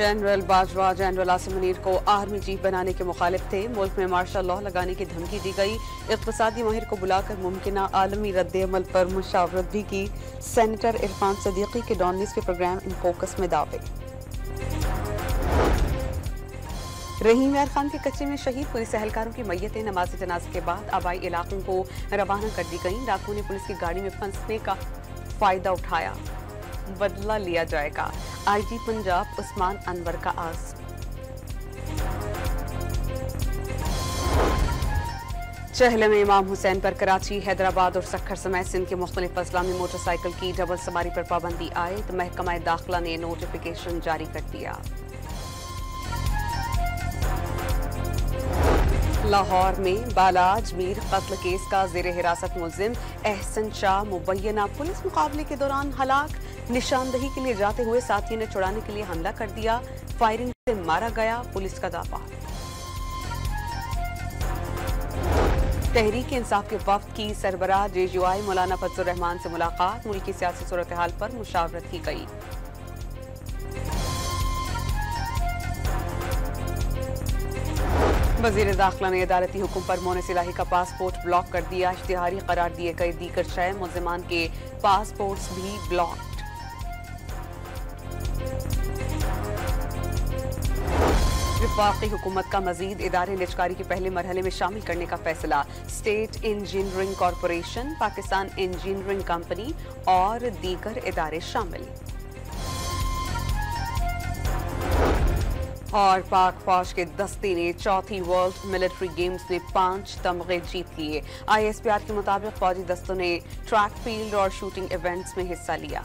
General Bajwa general Asim Munir को army chief बनाने के मुखालिफ थे। मुल्क में मार्शल लॉ लगाने की धमकी दी गई। इक़्तिसादी माहिर को बुलाकर मुमकिना आलमी रद्द-ए-अमल पर मुशावरत भी की। सेनेटर इरफान सदीकी के डॉन के प्रोग्राम इन फोकस में दावे। रहीम यार खान के कच्चे में शहीद पुलिस एहलकारों की मैयतें नमाज जनाजे के बाद आबाई इलाकों को रवाना कर दी गईं। डाकुओं ने पुलिस की गाड़ी में फंसने का फायदा उठाया, बदला लिया जाएगा। आईजी पंजाब उस्मान अनवर का आज़। चहले में इमाम हुसैन पर कराची, हैदराबाद और सक्खर समेत सिंध के मुख्तलिफ अजला में मोटरसाइकिल की डबल सवारी पर पाबंदी आयद। महकमा दाखिला ने नोटिफिकेशन जारी कर दिया। लाहौर में बाला अजमीर कत्ल केस का जेर हिरासत मुलजिम एहसन शाह मुबैना पुलिस मुकाबले के दौरान हलाक। निशानदही के लिए जाते हुए साथी ने छुड़ाने के लिए हमला कर दिया। फायरिंग से मारा गया, पुलिस का दावा। तहरीक इंसाफ के वफ्द की सरबराह JUI मौलाना फजलुर रहमान से मुलाकात। मुल्क की सियासी सूरत हाल पर मुशावरत की गई। वज़ीर दाखिला ने अदालती हुक्म पर मोनिस इलाही का पासपोर्ट ब्लॉक कर दिया। इश्तिहारी करार दिए गए दीगर 6 मुल्ज़िमान के पासपोर्ट्स भी ब्लॉक्ड। वफाकी हुकूमत का मजीद इदारे निजकारी के पहले मरहले में शामिल करने का फैसला। State engineering corporation, Pakistan engineering company और दीगर इदारे शामिल। और पाक फौज के दस्ते ने चौथी वर्ल्ड मिलिट्री गेम्स में 5 तमगे जीत लिए। ISPR के मुताबिक फौजी दस्तों ने ट्रैक, फील्ड और शूटिंग इवेंट्स में हिस्सा लिया।